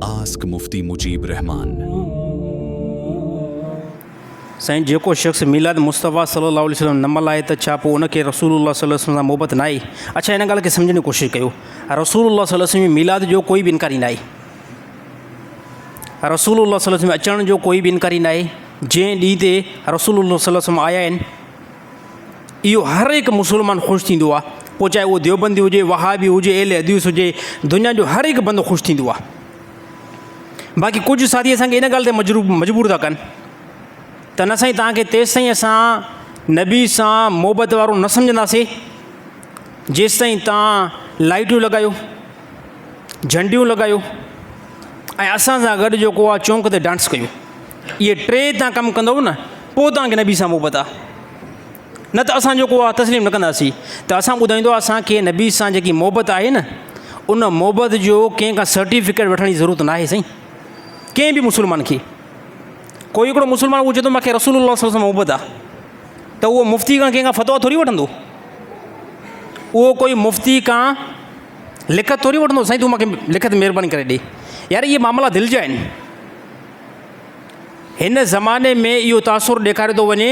Ask मुफ्ती मुजीब रहमान। साईं जेको शख़्स मिलाद मुस्तफ़ा सल्लल्लाहु अलैहि वसल्लम न मल्हाए त छा पोइ उनखे रसूलुल्लाह सल्लल्लाहु अलैहि वसल्लम सां मोहबत न आहे? अच्छा, इन ॻाल्हि खे सम्झण जी कोशिशि कयो। रसूलुल्लाह सल्लल्लाहु अलैहि वसल्लम जी मिलाद जो कोई बि इनकारी न आहे। रसूलुल्लाह सल्लल्लाहु अलैहि वसल्लम अचण जो कोई बि इनकारी न आहे। जंहिं ॾींहं ते रसूलुल्लाह सल्लल्लाहु अलैहि वसल्लम आया आहिनि, इहो हर हिकु मुस्लमान ख़ुशि थींदो आहे। पोइ चाहे उहो देवबंदी हुजे, वहाबी हुजे, अहले हदीस हुजे, दुनिया जो हर हिकु बंदो ख़ुशि थींदो आहे। बाक़ी कुझु साथी असांखे इन ॻाल्हि ते मजबूर था कनि त न साईं, तव्हांखे तेसि ताईं असां नबी सां मोहबत वारो न सम्झंदासीं जेसि ताईं तव्हां लाइटियूं लॻायो, झंडियूं लॻायो ऐं असां सां गॾु जेको आहे चौंक ते डांस कयो। इहे टे तव्हां कमु कंदव न, पोइ तव्हांखे नबी सां मोहबत आहे। न त असां जेको आहे तस्लीम न कंदासीं। त असां ॿुधाईंदो आहे असांखे नबी सां जेकी मोहबत आहे न, उन मोहबत जो कंहिं खां सर्टिफिकेट वठण जी ज़रूरत न आहे साईं, कंहिं बि मुस्लमान खे। कोई हिकिड़ो मुस्लमान उहो चए थो मूंखे रसूलुल्लाह सल्लल्लाहु अलैहि वसल्लम सां मोहबत आहे, त उहो मुफ़्ती खां कंहिंखां फ़तवा थोरी वठंदो। उहो कोई मुफ़्ती खां लिखत थोरी वठंदो, साईं तूं मूंखे लिखत महिरबानी करे ॾे। यार, इहे मामला दिलि जा आहिनि। हिन ज़माने में इहो तासुरु ॾेखारे थो वञे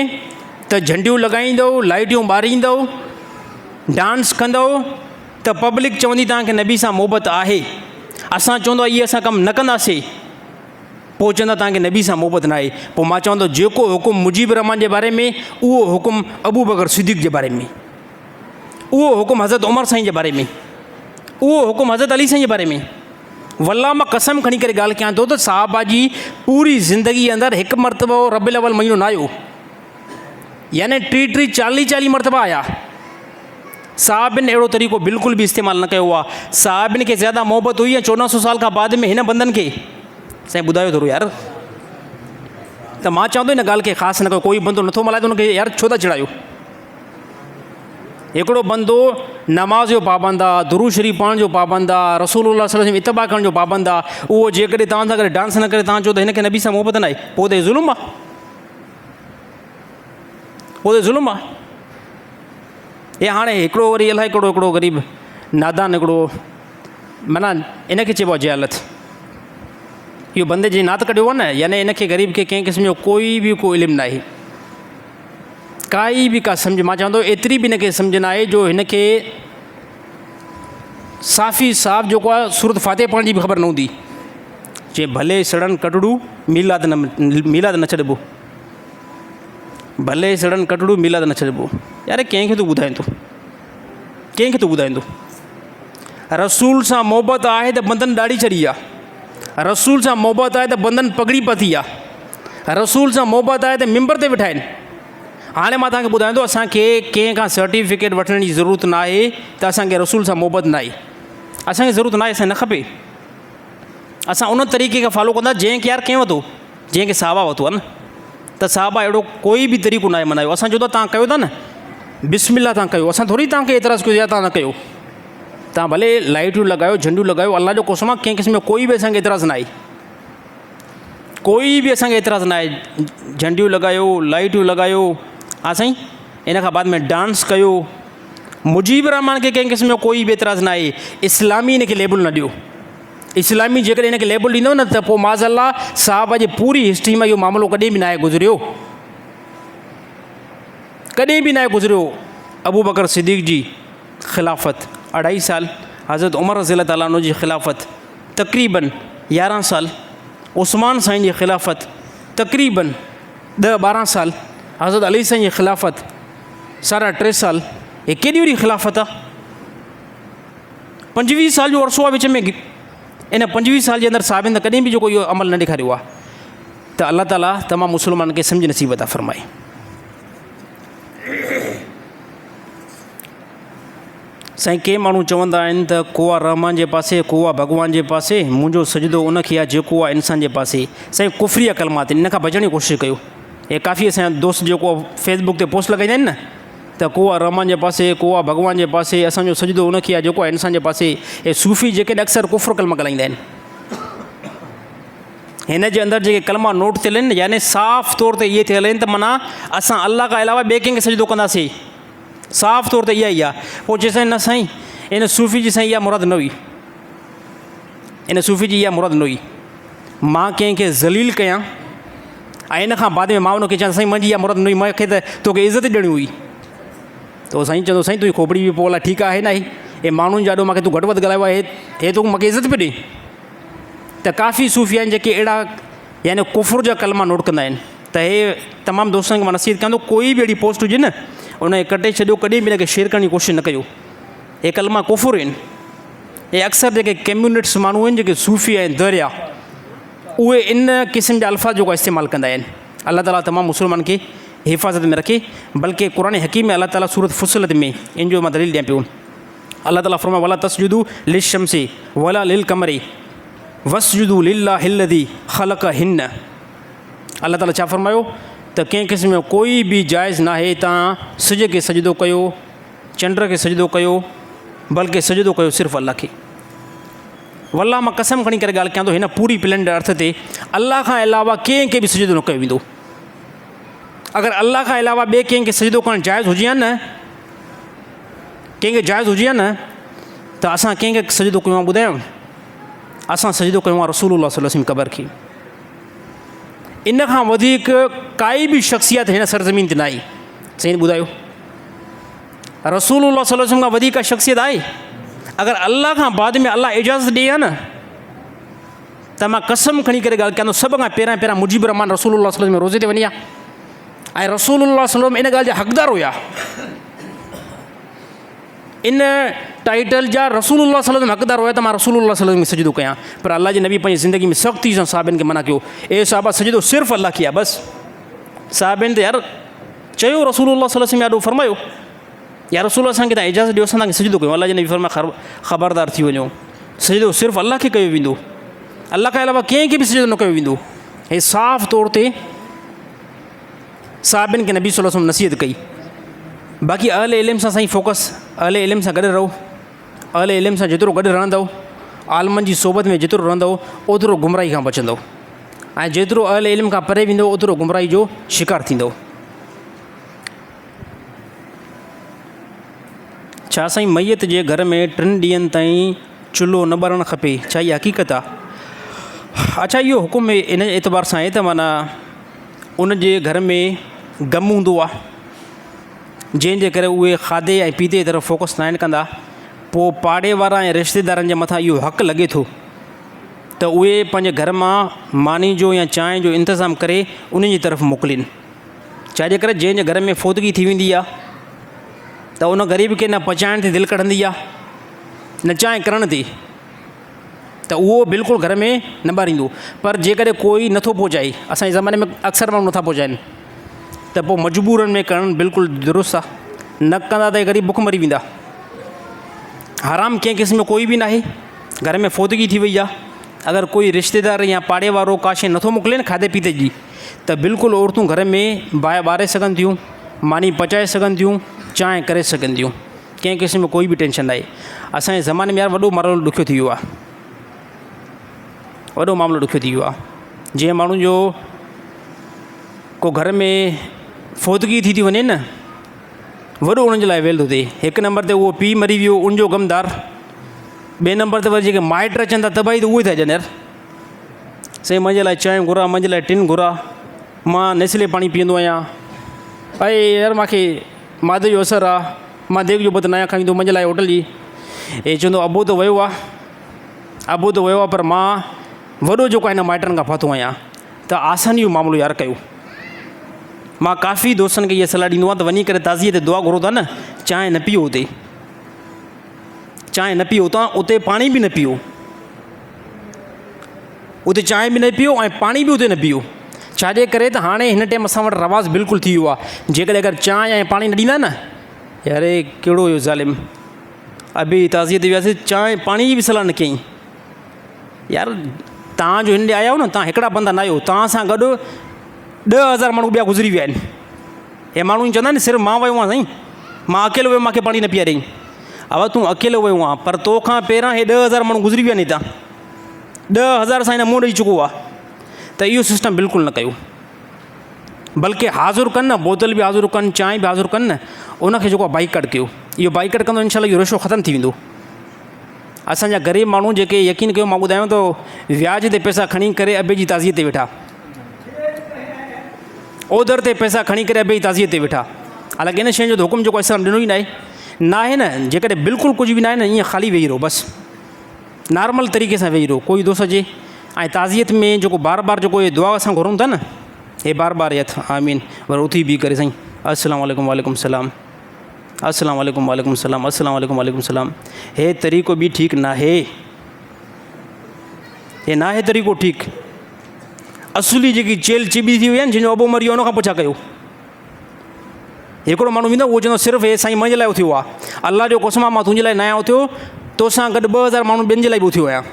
त झंडियूं लॻाईंदव, लाइटियूं ॿारींदव, डांस कंदव त पब्लिक चवंदी तव्हांखे नबी सां मोहबत आहे। असां चवंदो इहे असां कमु न कंदासीं, पोइ चवंदा तव्हांखे नबी सां मोहबत न आहे। पोइ मां चवंदो जेको हुकुम मुजीब रहमान जे बारे में, उहो हुकुम अबू बकर सिद्दीक़ जे बारे में, उहो हुकुम हज़रत उमर साईं जे बारे में, उहो हुकुम हज़रत अली साईं जे बारे में। वल्लाह मां कसम खणी करे ॻाल्हि कयां थो त साहबा जी पूरी ज़िंदगी अंदरि हिकु मरतबो रबीउल अव्वल महीनो न आयो, यानी 40 मरतबा आया। साहबिन अहिड़ो तरीक़ो बिल्कुलु बि इस्तेमालु न कयो आहे। साहबिन खे ज़्यादा मोहबत हुई ऐं 1400 साल खां बाद में हिन बंदनि खे। साईं ॿुधायो थोरो यार। त मां चवंदो हिन ॻाल्हि खे ख़ासि न कयो। कोई बंदो नथो मल्हाए त हुनखे यार छो था चिड़ायो। हिकिड़ो बंदो नमाज़ जो पाबंद आहे, दुरूद शरीफ़ पढ़ण जो पाबंद आहे, रसूलुल्लाह सल्लल्लाहु अलैहि वसल्लम इत्तिबा करण जो पाबंद आहे। उहो जेकॾहिं तव्हां सां गॾु डांस न करे तव्हां चओ त हिनखे नबी सां मोहबत न आहे, पोइ त ज़ुल्म आहे, पोइ त ज़ुल्म आहे। या हाणे हिकिड़ो वरी अलाए हिकिड़ो ग़रीब नादान हिकिड़ो, माना इनखे चइबो आहे जहालत। इहो बंदे जी नात कढियो आहे न, यानी इनखे ग़रीब खे कंहिं क़िस्म जो कोई इल्मु न आहे, काई बि का सम्झ। मां चवंदो एतिरी बि हिनखे सम्झ न आहे जो हिनखे साफ़ी साफ़ जेको आहे सूरत फातिहा पढ़ण जी बि ख़बर न हूंदी। चए भले सड़न कटड़ू मिलाद न छॾिबो, भले सड़न कटड़ू मिलाद न छॾिबो। यार कंहिंखे तूं ॿुधाईंदो, कंहिंखे तूं ॿुधाईंदो? रसूल सां मोहबत आहे त बंदन ॾाढी छॾी आहे, रसूल सां मोहबत आहे त बंदन पगड़ी पाती आहे, रसूल सां मोहबत आहे त मिंबर ते वेठा आहिनि। हाणे मां तव्हांखे ॿुधाईंदो असांखे कंहिं खां सर्टिफिकेट वठण जी ज़रूरत न आहे त असांखे रसूल सां मोहबत न आहे। असांखे ज़रूरत न आहे, असांखे न खपे। असां उन तरीक़े खे फॉलो कंदा जंहिंखे यार कंहिं वरितो, जंहिंखे साहबा वरितो आहे न। त साहबा अहिड़ो कोई बि तरीक़ो न आहे मल्हायो। असां चओ था तव्हां कयो था न, बिस्मिल्लाह तव्हां कयो, असां थोरी तव्हांखे एतिराज़ु कयो या तव्हां न कयो। तव्हां भले लाइटियूं लॻायो, झंडियूं लॻायो, अल्लाह जो कसम आहे कंहिं क़िस्म जो कोई बि असांखे एतिराज़ु न आहे, कोई बि असांखे एतिराज़ु न आहे। झंडियूं लॻायो, लाइटियूं लॻायो, हा साईं, इन खां बाद में डांस कयो। मुजीब रहमान खे कंहिं क़िस्म जो कोई बि एतिराज़ु न आहे। इस्लामी इनखे लेबल न ॾियो। इस्लामी जेकॾहिं हिनखे लेबल ॾींदव न त पोइ माज़अल्लाह साहब जी पूरी हिस्ट्री में इहो मामिलो कॾहिं बि न आहे गुज़रियो, कॾहिं बि न आहे गुज़रियो। अबू बकर सिद्दीक़ जी ख़िलाफ़त 2.5 साल, हज़रत उमर रज़ियल्लाहु ताला अन्हु जी ख़िलाफ़त तक़रीबन 11 साल, उस्मान साईं जी ख़िलाफ़त तक़रीबन 10-12 साल, हज़रत अली साईं जी ख़िलाफ़त 3.5 साल। हे केॾी वॾी ख़िलाफ़त आहे। 25 साल जो अरसो आहे विच में। इन 25 साल जे अंदरि साहिबनि त कॾहिं बि जेको इहो अमल न ॾेखारियो आहे। त अल्लाह ताला तमामु मुस्लमाननि खे सम्झ नसीब अता फ़रमाए। साईं के माण्हू चवंदा आहिनि त को आहे रहमान जे पासे, को आहे भॻवान जे पासे, मुंहिंजो सजदो उनखे आहे जेको आहे इंसान जे पासे। साईं कुफरिया कलमात इन खां बचण जी कोशिशि कयो। हे काफ़ी असांजा दोस्त जेको फेसबुक ते पोस्ट लॻाईंदा आहिनि न, त को आहे रहमान जे पासे, को आहे भॻवान जे पासे, असांजो सजदो उनखे आहे जेको आहे इंसान जे पासे। हे सूफ़ी जेके अक्सर कुफ़र कलमा ॻाल्हाईंदा आहिनि। हिन जे अंदरि जेके कलमा नोट थियल आहिनि, यानी साफ़ तौर ते इहे थियल आहिनि त माना असां अल्लाह खां अलावा ॿिए कंहिंखे सजदो कंदासीं। साफ़ तौर ते इहा ई आहे। पोइ चए साईं न साईं इन सूफ़ी जी साईं इहा मुराद न हुई, इन सूफ़ी जी इहा मुराद न हुई। मां कंहिंखे ज़लील कयां ऐं इन खां बाद में मां उनखे चवां साईं मुंहिंजी इहा मुरत न हुई, मूंखे त तोखे इज़त ॾियणी हुई, त उहो साईं चवंदो साईं तुंहिंजी खोपड़ी बि पोइ अलाए ठीकु आहे न आहे, हे माण्हुनि जा ॾो मूंखे तूं घटि वधि ॻाल्हायो आहे, हे तूं मूंखे इज़त पियो ॾे। त काफ़ी सूफ़ी आहिनि जेके अहिड़ा यानी कुफुर जा कलमा नोट कंदा आहिनि। त हे तमामु दोस्तनि खे मां नसीहत कंदो, कोई बि अहिड़ी पोस्ट हुजे न उनखे कटे छॾियो, कॾहिं बि हिनखे शेयर करण जी कोशिशि न कयो। हे कलमा कुफुर आहिनि। हे अक्सर जेके कम्यूनिट्स माण्हू आहिनि जेके सूफ़ी आहिनि दरिया, उहे इन क़िस्म जा अल्फाज़ जेको इस्तेमालु कंदा आहिनि। अलाह ताला तमामु मुस्लमान खे हिफ़ाज़त में रखे। बल्कि क़ुरान हकीम में अलाह ताला सूरत फुसिलत में इन जो मां दलील ॾियां पियो। अलाह ताला फरमाए वला तस्जुदू लिश्शम्सी वला लिल कमरी वस्जुदू लिल्लाहिल्लज़ी ख़लक़हिन्न। अलाह ताला छा फरमायो त कंहिं क़िस्म जो कोई बि जाइज़ न आहे तव्हां सिज खे सजदो कयो, चंड खे सजदो कयो, बल्कि सजदो कयो सिर्फ़ु अलाह खे। वल्लाह मां कसम खणी करे ॻाल्हि कयां थो, हिन पूरी प्लेन अर्थ ते अलाह खां अलावा कंहिंखे बि सजदो न कयो वेंदो। अगरि अलाह खां अलावा ॿिए कंहिंखे सजदो करणु जाइज़ हुजे हा न, कंहिंखे जाइज़ हुजे हा न, त असां कंहिंखे सजदो कयूं आहे ॿुधायूं, असां सजदो कयूं आहे रसूलुल्लाह सल्लल्लाहु अलैहि वसल्लम क़बर खे। इन खां वधीक काई बि शख़्सियत हिन सरज़मीन ते न आहे। साईं ॿुधायो रसूलुल्लाह सल्लल्लाहु अलैहि वसल्लम खां वधीक शख़्सियत आहे? अगरि अलाह खां बाद में अलाह इजाज़त ॾिए हा न, त मां कसम खणी करे ॻाल्हि कयां थो, सभ खां पहिरियां मुजीब रहमान रसूलुल्लाह सल्लल्लाहु अलैहि वसल्लम रोज़े ते वञी आहे ऐं रसूलुल्लाह सल्लल्लाहु अलैहि वसल्लम इन ॻाल्हि जा हक़दार हुया। इन टाइटल जा रसूलुल्लाह सल्लल्लाहु अलैहि वसल्लम हक़दार हुया त मां रसूलुल्लाह सल्लल्लाहु अलैहि वसल्लम खे सजदो कयां। पर अल्लाह जे नबी पंहिंजी ज़िंदगी में सख़्ती सां साहिबनि खे मना कयो, ए साहिबा सजदो सिर्फ़ु अल्लाह खे आहे बसि। साहिबनि त यार चयो रसूलुल्लाह सल्लल्लाहु अलैहि वसल्लम ॾाढो फरमायो या रसूल असांखे तव्हां इजाज़त ॾियो, असां तव्हांखे सजदो कयूं। अल्लाह जे नबी फरमाए ख़बरदार थी वञो, सजदो सिर्फ़ु अल्लाह खे कयो वेंदो, अल्लाह खां अलावा कंहिंखे बि सजदो न कयो वेंदो। हे साफ़ तौर ते साहिबनि खे नबी सल्लल्लाहु अलैहि वसल्लम नसीहत कई। बाक़ी अहले इल्म सां साईं फोकस, अहले इल्म सां गॾु रहो। अहले इल्म सां जेतिरो गॾु रहंदव, आलमनि जी सोबत में जेतिरो रहंदव, ओतिरो गुमराही खां बचंदव ऐं जेतिरो अहले इल्म खां परे वेंदो ओतिरो गुमराही जो शिकार थींदव। छा साईं मैयत जे घर में 3 ॾींहंनि ताईं चुल्हो न ॿारणु खपे, छा इहा हक़ीक़त आहे? अच्छा, इहो हुकुम इन एतबार सां आहे त माना उन जे घर में ग़म हूंदो आहे, जंहिंजे करे उहे खाधे ऐं पीते जी तरफ़ फोकस न आहिनि कंदा। पोइ पाड़े वारा ऐं रिश्तेदारनि जे मथां इहो हक़ु लॻे थो त उहे पंहिंजे घर मां मानी जो या चांहि जो इंतज़ाम करे उन जी तरफ़ मोकिलीनि। छाजे करे जंहिंजे घर में फोतगी थी वेंदी आहे त उन ग़रीब खे न पचाइण ते दिलि कढ़ंदी आहे न चांहि करण ते, त उहो बिल्कुलु घर में न ॿारींदो। पर जेकॾहिं कोई नथो पहुचाए, असांजे ज़माने में अक्सर माण्हू नथा पहुचाइनि, त पोइ मजबूरनि में करणु बिल्कुलु दुरुस्त आहे। न कंदा त ग़रीब बुख मरी वेंदा। हराम कंहिं क़िस्म जो कोई बि न आहे। घर में फोतगी थी वई आहे, अगरि कोई रिश्तेदार या पाड़े वारो का शइ नथो मोकिले न खाधे पीते जी, त बिल्कुलु औरतूं घर में बाहि ॿारे सघनि थियूं, मानी पचाए सघनि थियूं, चांहि करे सघनि थियूं। कंहिं क़िस्म में कोई बि टेंशन न आहे। असांजे ज़माने में यार वॾो मामिलो ॾुखियो थी वियो आहे, वॾो मामिलो ॾुखियो थी वियो आहे। जीअं माण्हुनि जो को घर में फोतगी थी वञे न, वॾो उन्हनि जे लाइ वेल थो थिए। हिकु नंबर ते उहो पीउ मरी वियो उनजो ग़मदार, ॿिए नंबर ते वरी जेके माइट अचनि था तबाही त उहे था अचनि यार। साईं मुंहिंजे लाइ चांहि घुरा, मुंहिंजे लाइ टिन घुरा, मां नेस्ले पाणी पीअंदो आहियां, ऐं यार मूंखे मादे जो असरु आहे, मां देग जो बत न आहियां खाईंदो, मुंहिंजे लाइ होटल जी। हे चवंदो अबो त वियो आहे, अबो त वियो आहे, पर मां वॾो जेको आहे हिन माइटनि खां फाथो आहियां। त आसानी जो मामिलो यार कयो। मां काफ़ी दोस्तनि खे इहा सलाह ॾींदो आहियां त वञी करे ताज़ीअ ते दुआ घुरो था न, चांहि न पीओ हुते, चांहि न पीओ, तव्हां उते पाणी बि न पीओ, उते चांहि बि न पीओ ऐं पाणी बि उते न पीओ। छाजे करे त हाणे हिन टाइम असां वटि रवाज़ु बिल्कुलु थी वियो आहे। जेकॾहिं अगरि चांहि ऐं पाणी न ॾींदा न, यारे कहिड़ो हुयो ज़ालिम, अभी ताज़ीअ ते वियासीं, चांहि पाणी जी बि सलाह न कयईं। यार तव्हांजो हिन ॾे आया आहियो न, तव्हां हिकिड़ा बंदा न आहियो, तव्हां सां गॾु 10,000 माण्हू ॿिया गुज़री विया आहिनि। हे माण्हू चवंदा आहिनि सिर्फ़ु मां वियो आहियां साईं, मां अकेलो वियो, मूंखे पाणी न पीआरियईं। अब तूं अकेलो वियो आहे, पर तोखां पहिरां हे 10,000 माण्हू गुज़री विया आहिनि हितां, 10,000 सां हिन मुंहुं ॾेई चुको आहे। त इहो सिस्टम बिल्कुलु न कयो, बल्कि हाज़ुर कनि न, बोतल बि हाज़ुर कनि, चांहि बि हाज़ुर कनि न, उनखे जेको आहे बाइकाट कयो। इहो बाइकाट कंदो इनशाला इहो रशो ख़तमु थी वेंदो। असांजा ग़रीब माण्हू जेके यकीन कयो मां ॿुधायांव थो व्याज ते पैसा खणी करे अबे जी ताज़ीअ ते वेठा, ओदर ते पैसा खणी करे अबे जी ताज़ीअ ते वेठा। हालांकि इन शइ जो हुकुम जेको इस्लाम ॾिनो ई न आहे न, जेकॾहिं बिल्कुलु कुझु बि न आहे न, ईअं ख़ाली वेही रहो बसि, नॉर्मल तरीक़े सां वेही रहो, कोई दोस्त अचे ऐं ताज़ियत में जेको बार बार जेको इहे दुआ असां घुरूं था न, हे बार बार यथ आमीन, वरी उथी बीह करे साईं अस्सलाम वालेकुम वालेकुम सलाम, अस्सलाम वालेकुम वालेकुम सलाम, अस्सलाम वालेकुम वालेकुम सलाम। हे तरीक़ो बि ठीकु न आहे, हे न आहे तरीक़ो ठीकु। असुली जेकी चेल चिबी थी वई आहे न, जंहिंजो अबो मरी वियो उन खां पुछा कयो। हिकिड़ो माण्हू ईंदो उहो चवंदो सिर्फ़ु हे साईं मुंहिंजे लाइ उथियो आहे, अलाह जो कसम आहे मां तुंहिंजे लाइ न आहियां उथियो, तोसां गॾु 2000 माण्हू ॿियनि जे लाइ बि उथियो आहियां।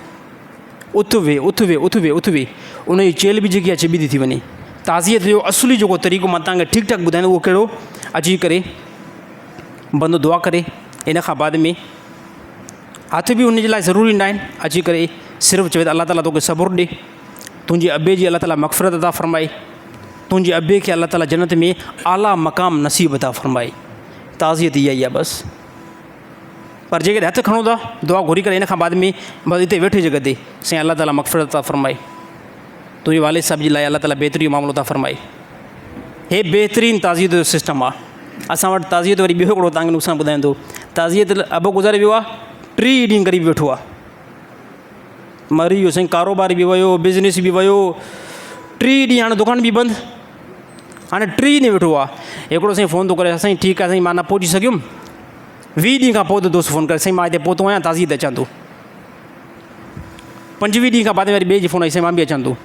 उथ वे उथ वे उथ वे उथ वे, उन जी चेल बि जेकी आहे चिबी थी वञे। ताज़ियत जो असुली जेको तरीक़ो मां तव्हांखे ठीकु ठाक ॿुधाईंदो उहो कहिड़ो, अची करे बंदो दुआ करे, इन खां बाद में हथ बि उन जे लाइ ज़रूरी न आहिनि, अची करे सिर्फ़ु चवे त अलाह ताला तोखे सबुरु ॾे, तुंहिंजे अबे जी अलाह ताला मग़फ़िरत अता फ़रमाए, तुंहिंजे अबे खे अलाह ताला जन्नत में आला मक़ाम नसीब अता फ़रमाए। ताज़ियत इहा ई आहे बसि। पर जेकॾहिं हथु खणो था दुआ घुरी करे, इन खां बाद में बसि हिते वेठे जॻह ते साईं अलाह ताला मग़फ़िरत अता फ़रमाए, तुंहिंजे वालिद साहिब जे लाइ अलाह ताला बहितरीनु मामिलो अता फ़रमाए। हे बहितरीनु ताज़ियत जो सिस्टम आहे। असां वटि ताज़ियत वरी ॿियो हिकिड़ो तव्हांखे नुक़सानु ॿुधायां थो, ताज़ियत अबो गुज़ारे वियो आहे, 3 ॾींहं ग़रीब वेठो आहे, मरी वियो साईं, कारोबार बि वियो, बिज़नेस बि वियो, 3 ॾींहं हाणे दुकान बि बंदि, हाणे 3 ॾींहं वेठो आहे। हिकिड़ो साईं फ़ोन थो करे, साईं ठीकु आहे साईं मां न पहुची सघियुमि, 20 ॾींहं खां पोइ त दोस्त फ़ोन करे, साईं मां हिते पहुतो आहियां, ताज़ियत अचां थो। 25 ॾींहं खां बाद वरी ॿिए जी फ़ोन आई, साईं मां बि अचां थो।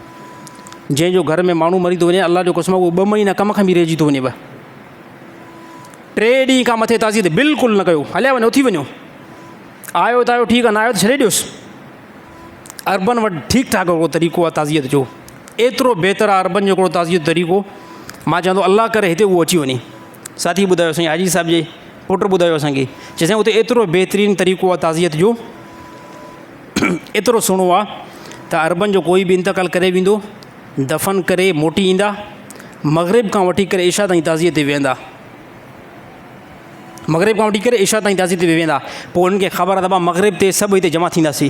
जंहिंजो घर में माण्हू मरी थो वञे, अलाह जो कसम उहो 2 महीना कम खां बि रहिजी थो वञेव। 3 ॾींहं खां मथे ताज़ियत बिल्कुलु न कयो, हलिया वञो उथी वञो, आयो त आयो ठीकु आहे, न आयो त छॾे ॾियोसि। अरबन वटि ठीकु ठाक हिकिड़ो तरीक़ो आहे ताज़ियत जो, एतिरो बहितरु आहे अरबन जो हिकिड़ो ताज़ियत तरीक़ो, मां चवंदो अलाह करे हिते उहो अची वञे। साथी ॿुधायो साईं हाजी साहिब जे पुटु ॿुधायो असांखे, चई साईं उते एतिरो बहितरीनु तरीक़ो आहे ताज़ियत जो, एतिरो सुहिणो आहे त अरबन जो कोई बि इंतकाल करे वेंदो, दफ़न करे मोटी ईंदा, मग़रिब खां वठी करे इशा ताईं ताज़ियत ते वेहंदा, मग़रिब खां वठी करे इशा ताईं ताज़ियत ते वेहंदा। पोइ उन्हनि खे ख़बर आहे त मग़रिब ते सभु हिते जमा थींदासीं,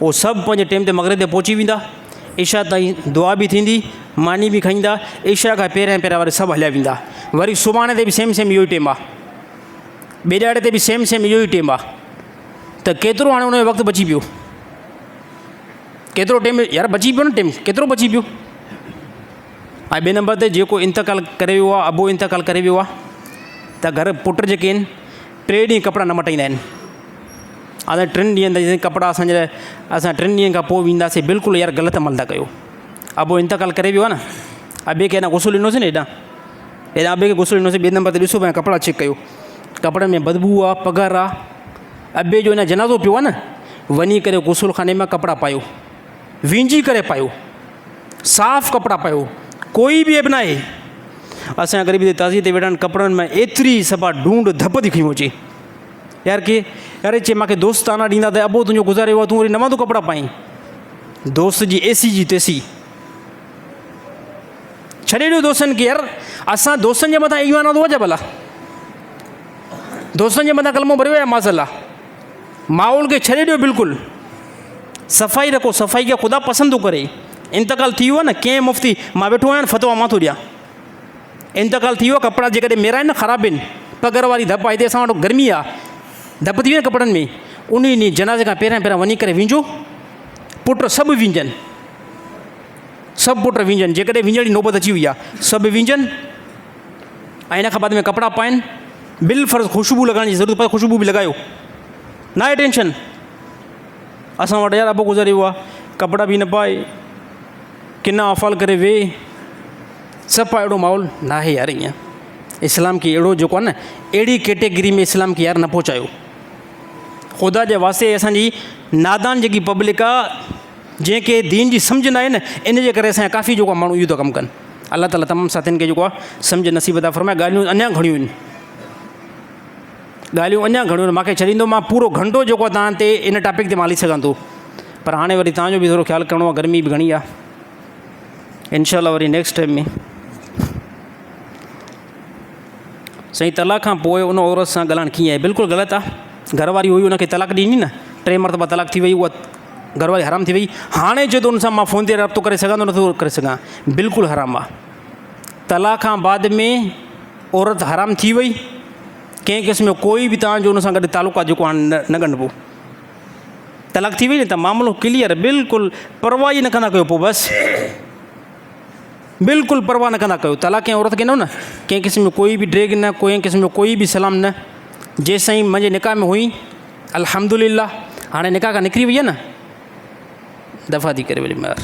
उहो सभु पंहिंजे टाइम ते मग़रिब ते पहुची वेंदा, इशा ताईं दुआ बि थींदी, मानी बि खाईंदा, इशा खां पहिरियां वरी सभु हलिया वेंदा। वरी सुभाणे ते बि सेम इहो ई टाइम आहे, ॿिए ॾाड़े ते बि सेम इहो ई टाइम आहे। त केतिरो हाणे उनजो वक़्तु बची पियो, केतिरो टाइम यार बची पियो न, टाइम केतिरो बची पियो। ऐं ॿिए नंबर ते जेको इंतकाल करे वियो आहे, अबो इंतकाल करे वियो आहे, त घर पुट जेके आहिनि 3 ॾींहं कपिड़ा न मटाईंदा आहिनि। असां 3 ॾींहंनि कपिड़ा असां 3 ॾींहंनि खां पोइ वेंदासीं, बिल्कुलु यार ग़लति अमल था कयो। अबो इंतकाल करे वियो आहे न, अबे खे अञा गुसुल ॾिनोसीं न, हेॾां अबे खे गुसुल ॾिनोसीं। ॿिए नंबर ते ॾिसो पिया कपिड़ा चेक कयो, कपिड़नि में बदबू आहे, पघर आहे, अबे जो अञा जनाज़ो पियो आहे न, वञी करे गुसुल खाने में कपिड़ा पायो, विंझी करे पायो, साफ़ कपिड़ा पायो, कोई बि एब न आहे। असांजा ग़रीब ते ताज़ियत ते वेठा आहिनि, कपिड़नि में एतिरी सफ़ा ढूंढ धप थी खयूं अचे यार के, अरे चए मूंखे दोस्ताना ॾींदा त अबो तुंहिंजो गुज़ारे वियो आहे, तूं वरी नवां थो कपिड़ा पाईं, दोस्त जी एसी जी तेसी छॾे ॾियो दोस्तनि खे। यार असां दोस्तनि जे मथां ईमान नथो अचे, भला दोस्तनि जे मथां कलमो भरियो आहे माज़ल्ला, माहौल खे छॾे ॾियो बिल्कुलु, सफ़ाई रखो, सफ़ाई खे ख़ुदा पसंदि थो करे। इंतकाल थी वियो आहे न, कंहिं मुफ़्ती मां वेठो आहियां फतवा मां थो ॾियां, इंतकाल थी वियो, कपिड़ा जेकॾहिं मेरा आहिनि न ख़राबु आहिनि, पघर वारी धप आहे, हिते असां वटि गर्मी आहे, धप थी वई न कपिड़नि में, उन ॾींहुं जनाज़े खां पहिरियां वञी करे विझो, पुट सभु विझनि, सभु पुट विझनि, जेकॾहिं विझण जी नौबत अची वई आहे सभु विझनि, ऐं इन खां बाद में कपिड़ा पाइनि। बिल फ़र्ज़ु ख़ुशबू लॻाइण जी ज़रूरत पए, ख़ुशबू बि लॻायो, न आहे टेंशन। असां वटि यार अबो गुज़ारे वियो आहे, कपिड़ा बि न पाए, किना अफ़ाल करे वेह, सभु अहिड़ो माहौल न आहे यार। ईअं इस्लाम खे अहिड़ो जेको आहे न, अहिड़ी कैटेगरी में इस्लाम खे यार न पहुचायो। ख़ुदा जे वास्ते असांजी नादान जेकी पब्लिक आहे, जंहिंखे दीन जी सम्झ न आहे न, इन जे करे असांजा काफ़ी जेको माण्हू इहो था कमु कनि। अलाह ताला तमामु साथियुनि खे जेको आहे सम्झ नसीब अता फ़रमाए। ॻाल्हियूं अञा घणियूं आहिनि, ॻाल्हियूं अञा घणियूं आहिनि, मूंखे छॾींदो मां पूरो घंटो जेको आहे तव्हां ते इन टॉपिक ते मां हली सघां थो, पर हाणे वरी तव्हांजो बि थोरो ख़्यालु करिणो आहे, गर्मी बि घणी आहे। इनशाअल्लाह वरी नेक्स्ट टाइम में साईं तलाक खां पोइ उन औरत सां ॻाल्हाइणु कीअं आहे, बिल्कुलु ग़लति आहे। घर वारी हुई, उनखे तलाक ॾिनी न, 3 मरतबा तलाक थी वई, उहा घरवारी हराम थी वई। हाणे चए थो उन सां मां फ़ोन ते राब्तो करे सघां थो, नथो करे सघां, बिल्कुलु हराम आहे। तलाक खां बाद में औरत हराम थी वई, कंहिं क़िस्म जो कोई बि तव्हांजो उन सां गॾु तालुक़ात जेको हाणे न ॻंढिबो। तलाक थी वई न त मामिलो क्लियर, बिल्कुलु परवाह ई न कंदा कयो, पोइ बसि बिल्कुलु परवाह न कंदा कयो। तलाक कंहिं औरत खे न कंहिं क़िस्म जो कोई बि ड्रेग न, कंहिं क़िस्म जो कोई बि सलाम न। जेसि ताईं मुंहिंजे निकाह में हुई अल्हम्दुलिल्लाह, हाणे निकाह खां निकिरी वई आहे न, दफ़ा थी करे वरी मार।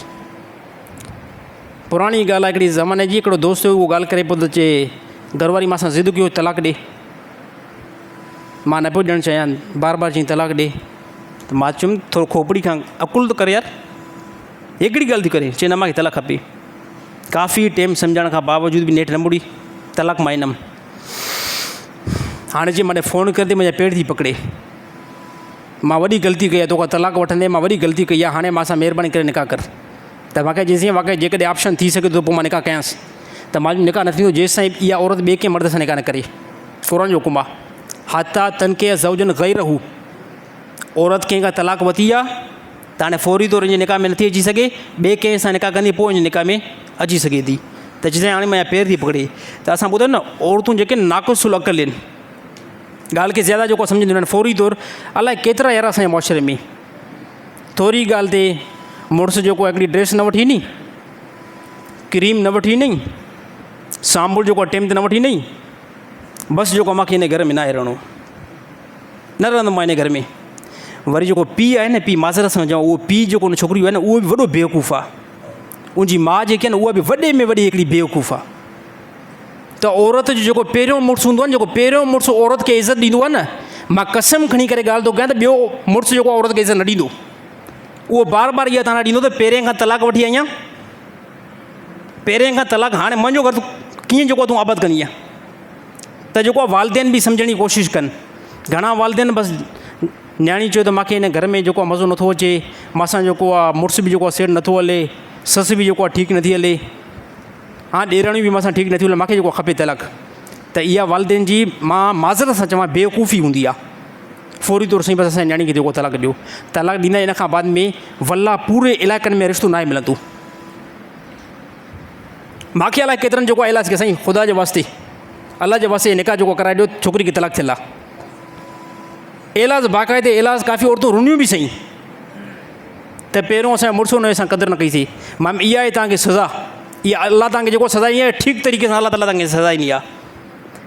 पुराणी ॻाल्हि आहे हिकिड़ी ज़माने जी, हिकिड़ो दोस्त हुयो, उहो ॻाल्हि करे पियो त चए घरवारी मां सां ज़िद कयो तलाक ॾे, मां न पियो ॾियणु चाहियां, बार बार चई तलाक ॾे। त मां चयुमि थोरो खोपड़ी खां अकुल त करे यार, हिकिड़ी ॻाल्हि थी करे, चए न मूंखे तलाक खपे। काफ़ी टाइम सम्झाइण खां बावजूद बि नेठि न मुड़ी, तलाक मां ईंदमि। हाणे जीअं मां फ़ोन करे मुंहिंजा पेर थी पकिड़े, मां वॾी ग़लती कई आहे, तोखां तलाक वठंदे मां वॾी ग़लती कई आहे, हाणे मां सां महिरबानी करे निकाह कर। त मूंखे जेसीं वाक़ई जेकॾहिं ऑप्शन थी सघे थो पोइ मां निकाह कयांसि, त मां निकाह न थींदो जेसि ताईं इहा औरत ॿिए कंहिं मर्द सां निकाह न करे। क़ुरान जो हुकुम आहे, हता तनके ज़ौजन गैरहू, औरत कंहिं खां तलाक वरिती आहे त हाणे फौरी तौरु हिन निकाह में नथी अची सघे, ॿिए कंहिं सां निकाह कंदी पोइ हिन निकाह में अची सघे थी। त जेसिताईं हाणे मुंहिंजा पेर थी पकिड़े, त असां ॿुधो न औरतूं जेके नाक़ुसुल अक़ल आहिनि, ॻाल्हि खे ज़्यादा जेको सम्झंदियूं आहिनि, फौरी तौरु अलाए केतिरा यार असांजे मुआशरे में थोरी ॻाल्हि ते मुड़ुसु जेको आहे हिकिड़ी ड्रेस न वठी नी, क्रीम न वठी नी, साम्बुल जेको आहे टाइम ते न वठी नी, बसि जेको मूंखे हिन घर में न आहे रहणो, न रहंदुमि मां हिन घर में। वरी जेको पीउ आहे न, पीउ माज़रत सां चवां, उहो पीउ जेको उन छोकिरी आहे न, उहो बि वॾो बेवकूफ़ आहे। उनजी माउ जेकी आहे न, उहा बि वॾे में वॾी हिकिड़ी बेवकूफ़ आहे। त औरत जो जेको पहिरियों मुड़ुसु हूंदो आहे न, जेको पहिरियों मुड़ुसु औरत खे इज़त ॾींदो आहे न, मां कसम खणी करे ॻाल्हि थो कयां त ॿियो मुड़ुसु जेको औरत खे इज़त न ॾींदो, उहो बार बार इहा तव्हां ॾींदो त पहिरें खां तलाक वठी आई आहियां, पहिरें खां तलाक, हाणे मुंहिंजो घरु कीअं जेको तूं आबाद कंदी आहे। त जेको आहे वालदेन बि सम्झण जी कोशिशि कनि। घणा वालदेन बसि न्याणी चयो त मूंखे हिन घर में जेको आहे मज़ो नथो अचे, मासां जेको आहे मुड़ुसु बि जेको आहे सेट नथो हले, ससु बि जेको आहे ठीकु नथी हले, हा ॾेराणी बि मासां ठीकु नथी हले, मूंखे जेको खपे तलाक। त इहा वालदेन जी मां माज़रत सां चवां बेवकूफ़ी हूंदी आहे। फौरी तौरु साईं बसि असांजी न्याणी खे जेको तलाक ॾियो। तलाक ॾींदा इन खां बाद में वल्ला पूरे इलाइक़नि में रिश्तो न आहे मिलंदो। मूंखे अलाए केतिरनि जेको आहे इलाज कयो साईं, ख़ुदा जे वास्ते अलाह जे वास्ते निकाह जेको कराए ॾियो, छोकिरी खे तलाक थियल आहे। इलाज बाक़ाइदे इलाज, काफ़ी औरतूं रुनियूं बि सही, त पहिरियों असांजो मुड़ुसु हुन सां क़दुरु न कईसीं। मां इहा आहे तव्हांखे सज़ा, इहा अलाह तव्हांखे जेको सज़ा ईअं ठीकु तरीक़े सां अलाह ताला तव्हांखे सज़ा ईंदी आहे।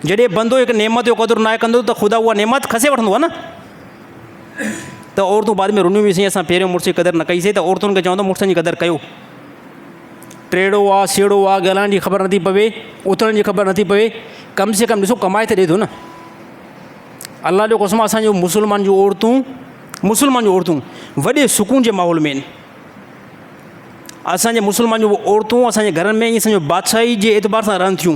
जॾहिं बंदो हिकु नेमत जो क़दुरु न आहे कंदो त ख़ुदा उहा नेमत खसे वठंदो आहे न। त औरतूं बाद में रुनियूं बि सही, असां पहिरियों मुड़ुस जी क़दुरु न कईसीं, त औरतुनि खे चवंदो मुड़ुसनि जी क़दुरु कयो। टेड़ो आहे सेड़ो आहे, ॻाल्हाइण जी ख़बर नथी पवे, उथण जी ख़बर नथी पवे, कम से कम ॾिसो कमाए त ॾिए थो न। अलाह जो कसम, असांजो मुस्लमान जूं औरतूं वॾे सुकून जे माहौल में आहिनि। असांजे मुस्लमान जूं औरतूं असांजे घरनि में ईअं सम्झो बादशाही जे एतबार सां रहनि थियूं,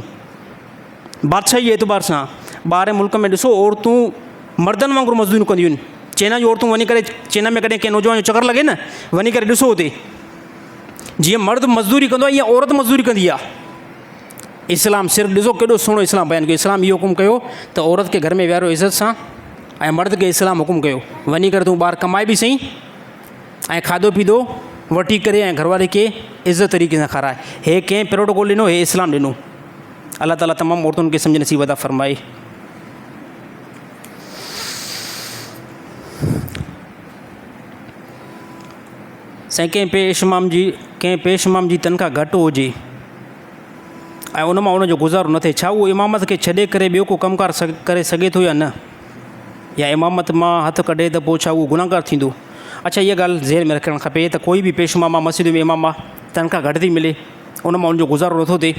बादशाही जे एतबार सां। ॿाहिरि मुल्क में ॾिसो औरतूं मर्दनि वांगुरु मज़दूरियूं कंदियूं आहिनि। चाइना जूं औरतूं वञी करे, चाइना में कॾहिं कंहिं नौजवान जो चकर लॻे न, वञी करे ॾिसो हुते, जीअं मर्द मज़दूरी कंदो आहे ईअं औरत मज़दूरी कंदी आहे। इस्लाम सिर्फ़ु ॾिसो केॾो सुहिणो इस्लाम बयानु कयो। इस्लाम इहो हुकुम कयो त औरत खे घर में विहारो इज़त सां, ऐं मर्द खे इस्लाम हुकुम कयो वञी करे तूं ॿाहिरि कमाए बि सही, ऐं खाधो पीतो वठी करे ऐं घरवारे खे इज़त तरीक़े सां खाराए। हे कंहिं प्रोटोकॉल ॾिनो, हे इस्लाम ॾिनो। अलाह ताला तमामु औरतुनि खे सम्झ नसीब अता फ़रमाए। साईं कंहिं पेश इमाम जी तनख़्वाह घटि हुजे ऐं उन मां उनजो गुज़ारो न थिए, छा उहो इमामत खे छॾे करे ॿियो को कमकार करे सघे थो या न, या इमामत मां हथु कढे त पोइ छा उहो गुनाहगार थींदो? अच्छा, इहा ॻाल्हि ज़हन में रखणु खपे त कोई बि पेश इमाम आहे, मस्जिद में इमाम आहे, तनख़्वाह घटि थी मिले, उन मां उनजो गुज़ारो नथो थिए,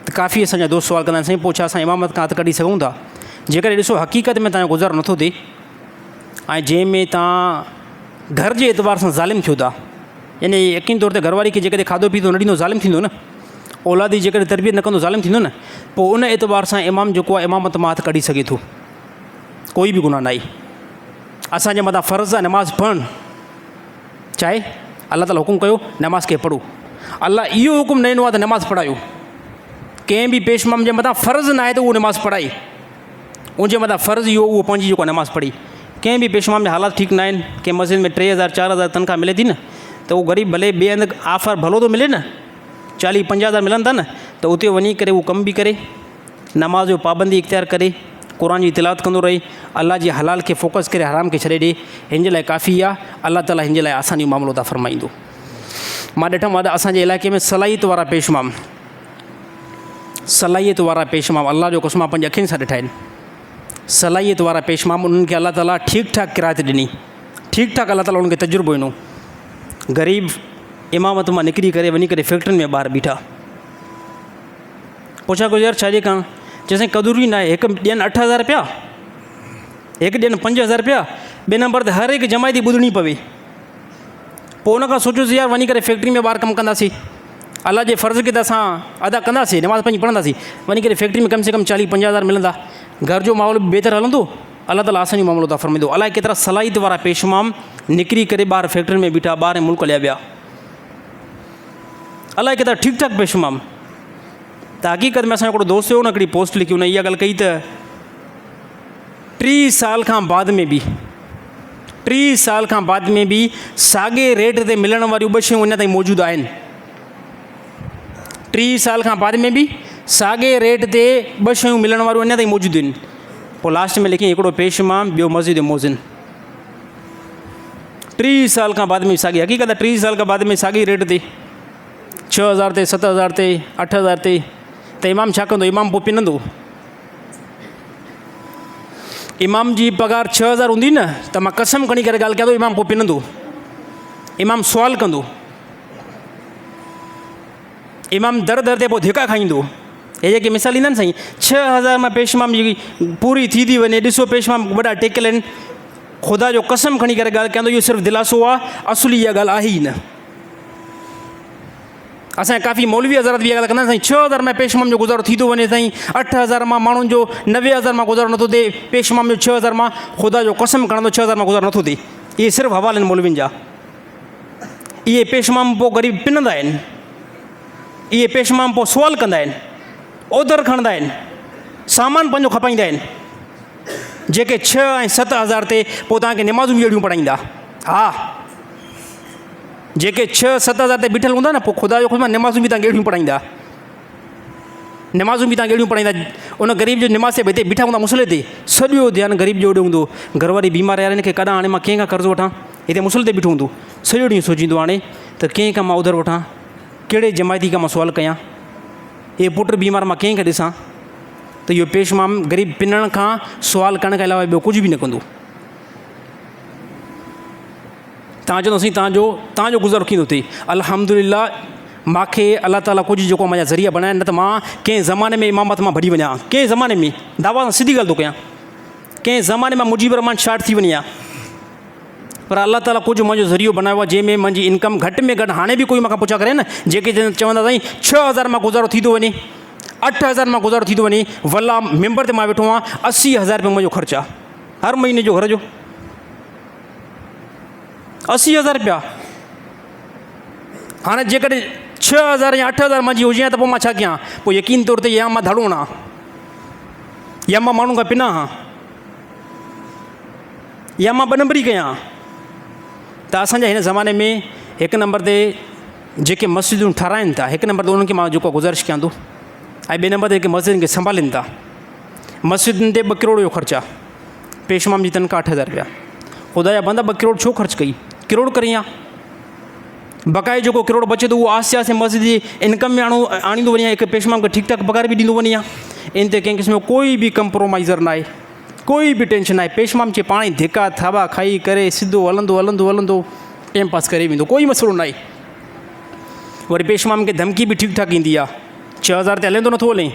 त काफ़ी असांजा दोस्त सुवाल कंदा आहिनि साईं पोइ छा असां इमामत खां हथु कढी सघूं था? जेकॾहिं ॾिसो हक़ीक़त में तव्हांजो गुज़ारो नथो थिए, ऐं जंहिंमें तव्हां घर जे एतबार सां ज़ालिम थियो था, यानी यकीन तौर ते घरवारी खे जेकॾहिं खाधो पीतो न ॾींदो ज़ालिम थींदो न, औलाद जी जेकॾहिं तरबियत न कंदो ज़ालिम थींदो न, पोइ उन एतबार सां इमाम जेको आहे इमामत मां हथु कढी सघे थो, कोई बि गुनाह न आहे। असांजे मथां फ़र्ज़ु आहे नमाज़ पढ़णु, चाहे अलाह ताला हुकुम कयो नमाज़ खे पढ़ो, अलाह इहो हुकुम न ॾिनो आहे त नमाज़ पढ़ायो। कंहिं बि पेश इमाम जे मथां फ़र्ज़ु न आहे त उहो नमाज़ पढ़ाए, उनजे मथां फ़र्ज़ु इहो उहो पंहिंजी जेको आहे नमाज़ पढ़ी। कंहिं बि पेशवा में हालात ठीक ना आहिनि, कंहिं मस्जिद में 3000 4000 तनख़्वाह मिले थी न, त उहो ग़रीब भले ॿिए हंधि ऑफर भलो थो मिले न, 40-50 मिलनि था न, त उते वञी करे उहो कमु बि करे, नमाज़ जो पाबंदी इख़्तियार करे, क़ुर जी तिलावत कंदो रहे, अल्लाह जी हलाल खे फोकस करे हराम खे छॾे ॾे, हिन जे लाइ काफ़ी आहे। अल्लाह ताला हिन जे लाइ आसानी मामिलो था फरमाईंदो। मां ॾिठमि अॼु असांजे इलाइक़े में सलाहियत वारा पेशमाम, सलाहियत वारा पेशमाम, अल्लाह जो कसम पंहिंजी अखियुनि सां ॾिठा आहिनि, सलाहियत वारा पेशमाम, उन्हनि खे अल्लाह ताला ठीकु ठाक किरायत ॾिनी, ठीकु ठाक अल्लाह ताला उन्हनि खे तजुर्बो ॾिनो। ग़रीब इमामत मां निकिरी करे वञी करे फैक्ट्रियुनि में ॿार बीठा, पुछा गुज़ार छाजे खां, जैसे कदुर ई न आहे, हिकु ॾियनि 8000 रुपया, हिकु ॾियनि 5000 रुपया, ॿिए नंबर ते हर हिकु जमायती ॿुधणी पवे। पोइ उन खां सोचियोसीं यार वञी करे फैक्ट्री में ॿार कमु कंदासीं, अल्लाह जे फ़र्ज़ खे त असां अदा कंदासीं, नमाज़ पंहिंजी पढ़ंदासीं, वञी करे फैक्ट्री में कम से कम 40-50 हज़ार मिलंदा, घर जो माहौल बि बहितर हलंदो, अल्लाह ताला आसानी मामिलो था फरमाईंदो। अलाए केतिरा सलाहियत वारा पेशमाम निकिरी करे ॿार फैक्ट्रियुनि में बीठा, ॿार मुल्क लिया विया, अलाए केतिरा ठीकु ठाक पेशमाम। त हक़ीक़त में असांजो हिकिड़ो दोस्त हुयो न, हिकिड़ी पोस्ट लिखी, हुन इहा ॻाल्हि कई त 30 साल खां बाद में बि 30 साल खां बाद में बि साॻे रेट ते मिलण वारियूं 2 शयूं अञा ताईं मौजूदु आहिनि। 30 साल खां बाद में बि साॻे रेट ते 2 शयूं मिलण वारियूं अञा ताईं मौजूदु आहिनि। पोइ लास्ट में लिखी हिकिड़ो पेशमाम, ॿियो मस्जिद मोज़िन। 30 साल खां बाद में साॻी हक़ीक़त, 30 साल खां बाद में साॻी रेट ते 6000 ते 7000 ते 8000 ते, त इमाम छा कंदो? इमाम पोइ पिनंदो। इमाम जी पघार 6000 हूंदी न, त मां कसम खणी करे ॻाल्हि कयां थो, इमाम पोइ पिनंदो, इमाम सुवाल कंदो, इमाम दर दर ते पोइ धिका खाईंदो। हे जेके मिसाल ईंदा आहिनि साईं, 6000 मां पेशमाम जी पूरी थी थी वञे, ॾिसो पेशमाम वॾा टेकियल आहिनि, ख़ुदा जो कसम खणी करे ॻाल्हि कयां थो, इहो सिर्फ़ु दिलासो आहे, असुली इहा ॻाल्हि आहे ई न। असांजे काफ़ी मौलवी हज़रात बि इहा ॻाल्हि कंदा आहिनि साईं, 6000 में पेशमाम जो गुज़ारो थी थो वञे साईं, 8000 मां माण्हुनि जो 90000 मां गुज़ारो नथो थिए, पेशमाम जो 6000 मां, ख़ुदा जो कसम खणंदो 6000 मां गुज़ारो नथो थिए। इहे सिर्फ़ु हवाला आहिनि मौलवियुनि जा। इहे पेशमाम पोइ ग़रीब पिनंदा आहिनि, इहे पेशमाम पोइ सुवाल कंदा आहिनि, ओधर खणंदा आहिनि, सामान पंहिंजो खपाईंदा आहिनि, जेके 6 ऐं 7 हज़ार ते पोइ तव्हांखे नमाज़ूं बि अहिड़ियूं पढ़ाईंदा। हा, जेके 6-7 हज़ार ते बीठल हूंदा न, पोइ ख़ुदा जो ख़ुदा नमाज़ूं बि तव्हांखे अहिड़ियूं पढ़ाईंदा, नमाज़ूं बि तव्हांखे अहिड़ियूं पढ़ाईंदा। उन ग़रीब जो नमाज़ ते हिते बीठा हूंदा मुसले ते, सॼो ध्यानु ग़रीब जो ओॾे हूंदो, घरवारी बीमार यार खे कॾहिं हाणे मां कंहिं खां कर्ज़ु वठां, हिते मुसले ते बीठो हूंदो, सॼो ॾींहुं सोचींदो हाणे त कंहिं खां मां उधर वठां, कहिड़े जमायती खां मां सुवाल कयां, इहे पुट बीमार मां कंहिंखे ॾिसां। त इहो पेशमाम ग़रीब पिनण खां, सुवाल करण खां अलावा ॿियो कुझु बि न कंदो। तव्हां चवंदो साईं तव्हांजो गुज़ारो कीअं थो थिए? अल्हम्दुलिल्लाह, मूंखे अल्लाह ताला कुझु जेको मुंहिंजा ज़रिया बनाया, न त मां कंहिं ज़माने में इमामत मां भॼी वञा, कंहिं ज़माने में, दावा सां सिधी ॻाल्हि थो कयां, कंहिं ज़माने मां मुजीब रहमान शार्ट थी वञा, पर अल्लाह ताला कुझु मुंहिंजो ज़रियो बनायो आहे, जंहिंमें मुंहिंजी इनकम घटि में घटि, हाणे बि कोई मूंखां पुछा करे न, जेके चवंदा साईं 6000 मां गुज़ारो थी थो वञे, 8000 मां गुज़ारो थी थो वञे, वल्ला मेंबर ते मां वेठो आहियां, 80,000 रुपया मुंहिंजो ख़र्चु आहे हर महीने जो घर जो, 80,000 रुपया। हाणे जेकॾहिं 6000 या 8000 मुंहिंजी हुजे त पोइ मां छा कयां? पोइ यकीन तौर ते या मां धड़ो हणां, या मां माण्हू खां पिना हा, या मां 2 नंबरी कयां। त असांजे हिन ज़माने में 1 नंबर ते जेके मस्जिदूं ठाराइनि था, 1 नंबर ते उन्हनि खे मां जेको गुज़ारिश कयां थो, ऐं 2 नंबर ते जेके मस्जिदनि खे संभालिनि था, मस्जिदुनि ते 2 करोड़ जो ख़र्चु आहे, पेशमाम जी तनख़्वाह 8000 रुपया। ख़ुदा जा बंदा 2 करोड़ छो ख़र्चु कई? करोड़ करे या बक़ाए जेको करोड़ बचे थो उहो आस्ते आस्ते मस्जिद जी इनकम में आणींदो वञे, हिकु पेशमाम खे ठीकु ठाक पघार बि ॾींदो वञे। इन ते कंहिं क़िस्म जो कोई बि कंप्रोमाइज़र न आहे, कोई बि टेंशन न आहे। पेशमाम चे पाण ई धिका थावा खाई करे सिधो हलंदो हलंदो हलंदो टाइम पास करे वेंदो, कोई मसइलो न आहे। वरी पेशमाम खे धमकी बि ठीकु ठाक ईंदी आहे, 6000 ते हले थो नथो हले,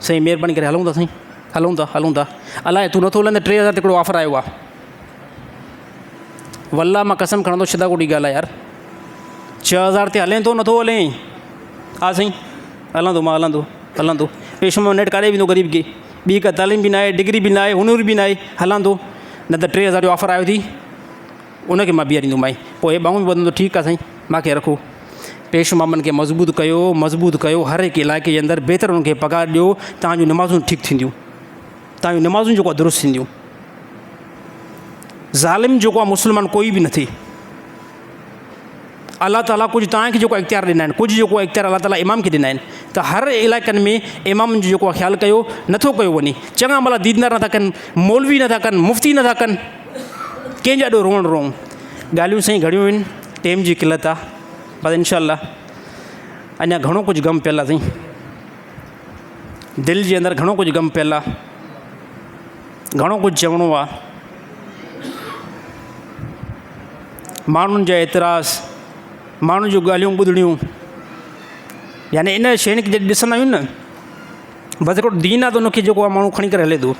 साईं महिरबानी करे हलूं था साईं, हलूं था, अलाए तूं नथो हलंदे 3000 ते हिकिड़ो ऑफर आयो आहे, वल्ला मां कसम खणंदो शिदा कोठी ॻाल्हि आहे यार, 6000 ते हले थो नथो हले, हा साईं हलंदो, पेशमाम नेट काॾे वेंदो ग़रीब खे, ॿी का तालीम बि न आहे, डिग्री बि न आहे, हुनर बि न आहे, हलंदो, न त 3000 जो ऑफर आयो थी उनखे मां बीहारींदोमांइ, पोइ हे ॿाहूं बि वधंदो, ठीकु आहे साईं मूंखे रखो। पेशमामनि खे मज़बूत कयो, हर हिकु इलाइक़े जे अंदरि बहितर उनखे पघार ॾियो, तव्हांजूं नमाज़ूं ठीकु थींदियूं, तव्हांजूं नमाज़ूं जेको आहे दुरुस्त थींदियूं। ज़ालिम जेको आहे मुस्लमान कोई बि न थिए। अलाह ताला कुझु तव्हांखे जेको इख़्तियार ॾिना आहिनि, कुझु जेको इख़्तियार अलाह ताला इमाम खे ॾिना आहिनि, त हर इलाइक़नि में इमाम जो जेको आहे ख़्यालु कयो नथो कयो वञे। चङा भला दीनदार नथा कनि, मौलवी नथा कनि, मुफ़्ती नथा कनि, कंहिंजा ॾो रोअण रोऊं। ॻाल्हियूं साईं घणियूं आहिनि, टेम जी किलत आहे, पर इनशाअल्लाह अञा घणो कुझु ग़म पियल आहे साईं, दिलि जे अंदरि घणो कुझु ग़म पियल आहे, घणो कुझु चवणो आहे। माण्हुनि जा एतिराज़, माण्हुनि जूं ॻाल्हियूं ॿुधणियूं, यानी इन शयुनि खे जॾहिं ॾिसंदा आहियूं न, बसि हिकिड़ो दीन आहे त उनखे जेको आहे माण्हू खणी करे हले थो।